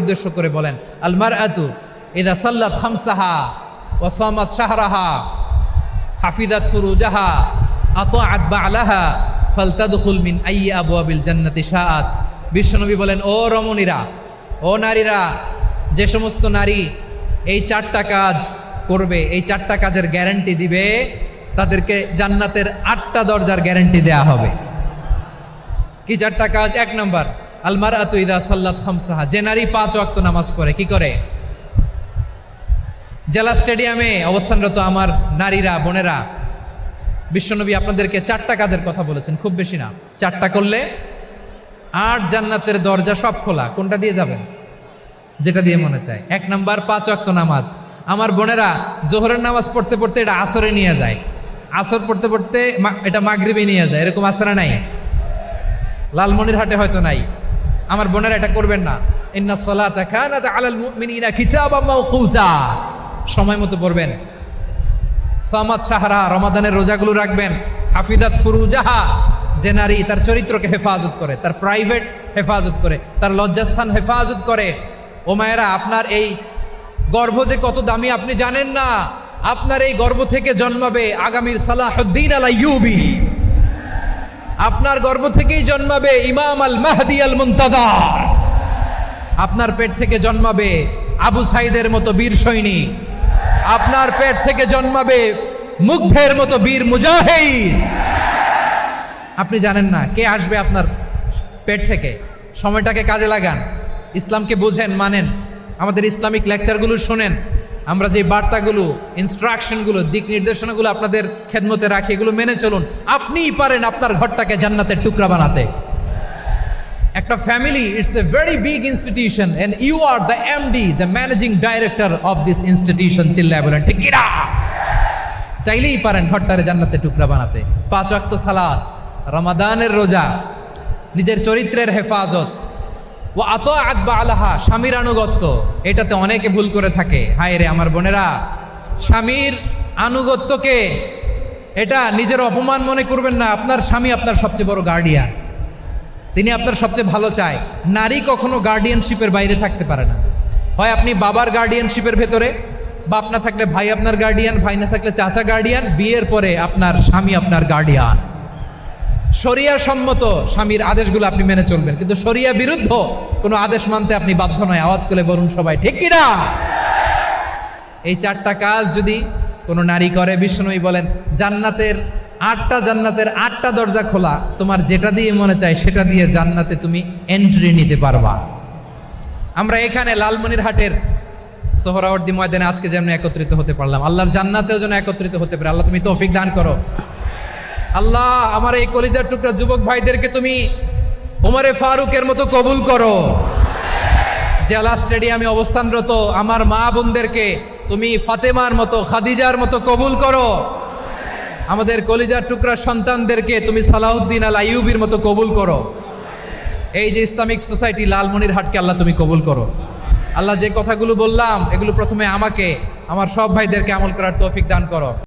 উদ্দেশ্য করে বলেন, আল মারআতু ইযা সাল্লাত খামসাহা ওয়া সামাত শাহরাহা হাফিজাত ফুরুজাহা আতাআত বা'লাহা ফালতাদখুল মিন আইয়ি আবওয়াবিল জান্নাতি শাআত। বিশ্বনবী বলেন, ও রমণীরা, ও নারীরা, যে সমস্ত নারী এই চারটা কাজ করবে, এই চারটা কাজের গ্যারান্টি দিবে, তাদেরকে জান্নাতের 8টা দরজার গ্যারান্টি দেয়া হবে। কি চারটা কাজ? 1 নাম্বার, আল মারআতু ইযা সাল্লাত খামসাহা, যে নারী 5 ওয়াক্ত নামাজ পড়ে। কি করে? জেলা স্টেডিয়ামে অবস্থানরত আমার নারীরা, বোনেরা, বিশ্বনবী আপনাদেরকে 4টা কাজের কথা বলেছেন, খুব বেশি না। 4টা করলে 8 জান্নাতের দরজা সব খোলা। কোনটা দিয়ে যাবেন? যেটা দিয়ে মনে চায়। 1 নাম্বার 5 ওয়াক্ত নামাজ। আমার বোনেরা জোহরের নামাজ পড়তে পড়তে এটা আসরে নিয়ে যায়, আসর পড়তে পড়তে এটা মাগরিবে নিয়ে যায়। এরকম আসরে নাই? লালমনিরহাটে হয়তো নাই। আমার বোনেরা এটা করবেন না। ইন্নাস সালাতা কানাত আলাল মুমিনিনা কিতাবাম মাওকুতা, সময় মতো পড়বেন। সামাত শাহরা, রমাদানের রোজাগুলো রাখবেন। হাফিজাত ফুরুজাহা, যে নারী তার চরিত্রকে হেফাজত করে, তার প্রাইভেট হেফাজত করে, তার লজ্জাস্থান হেফাজত করে। ও মায়েরা, আপনার এই গর্ভ যে কত দামি আপনি জানেন না। আপনার এই গর্ভ থেকে জন্মাবে আগামীর সালাহুদ্দিন আল আইয়ুবী। আপনার গর্ভ থেকেই জন্মাবে ইমাম আল মাহদি আল মুনতাজার। আপনার পেট থেকে জন্মাবে আবু সাইদের মতো বীর সৈনিক। আপনার পেট থেকে জন্মাবে মুগ্ধের মতো বীর মুজাহিদ। আপনি জানেন না কে আসবে আপনার পেট থেকে। সময়টাকে কাজে লাগান, ইসলামকে বুঝেন, মানেন, আমাদের ইসলামিক লেকচারগুলো শোনেন। আমরা যে বার্তাগুলো, ইনস্ট্রাকশনগুলো, দিক নির্দেশনাগুলো আপনাদের খেদমতে রাখি, এগুলো মেনে চলুন। আপনিই পারেন আপনার ঘরটাকে জান্নাতের টুকরা বানাতে। একটা family, it's a very big institution and you are the MD, the managing director of this institution. চিল্লায় বলেন ঠিক কিনা? চাইলেই পারেন ঘরটারে জান্নাতের টুকরা বানাতে। 5 ওয়াক্ত সালাত, রমাদানের রোজা, নিজের চরিত্রের হেফাজত, ও আতাআত বা'লাহা, স্বামীর আনুগত্য। এটাতে অনেকে ভুল করে থাকে। হায় রে আমার বোনেরা, স্বামীর আনুগত্যকে এটা নিজের অপমান মনে করবেন না। আপনার স্বামী আপনার সবচেয়ে বড় গার্ডিয়ান, তিনি আপনার সবচেয়ে ভালো চায়। নারী কখনো গার্ডিয়ানশিপের বাইরে থাকতে পারে না। হয় আপনি বাবার গার্ডিয়ানশিপের ভেতরে, বাপ না থাকলে ভাই আপনার গার্ডিয়ান, ভাই না থাকলে চাচা গার্ডিয়ান, বিয়ের পরে আপনার স্বামী আপনার গার্ডিয়ান। শরিয়া সম্মত স্বামীর আদেশগুলো আপনি মেনে চলবেন, কিন্তু শরিয়া বিরুদ্ধ কোনো আদেশ মানতে আপনি বাধ্য নয়। আওয়াজ করে বলুন সবাই ঠিক কিনা? এই 4টা কাজ যদি কোনো নারী করে, বিশ্বনবী বলেন জান্নাতের 8টা দরজা খোলা। তোমার যেটা দিয়ে মনে চায় সেটা দিয়ে জান্নাতে তুমি এন্ট্রি নিতে পারবা। আমরা এখানে লালমনিরহাটের সোহরাওয়ার্দী ময়দানে আজকে যেমন একত্রিত হতে পারলাম, আল্লাহর জান্নাতেও যেন একত্রিত হতে পারে। আল্লাহ তুমি তৌফিক দান করো। আল্লাহ আমার এই কলিজার টুকরা যুবক ভাইদেরকে তুমি ওমরে ফারুকের মতো কবুল করো। জেলা স্টেডিয়ামে অবস্থানরত আমার মা বোনদেরকে তুমি ফাতেমার মতো, খাদিজার মতো কবুল করো। আমাদের কলিজার টুকরা সন্তানদেরকে তুমি সালাউদ্দিন আল আইয়ুবীর মতো কবুল করো। এই যে ইসলামিক সোসাইটি লালমনিরহাটকে আল্লাহ তুমি কবুল করো। আল্লাহ যে কথাগুলো বললাম এগুলো প্রথমে আমাকে, আমার সব ভাইদেরকে আমল করার তৌফিক দান করো।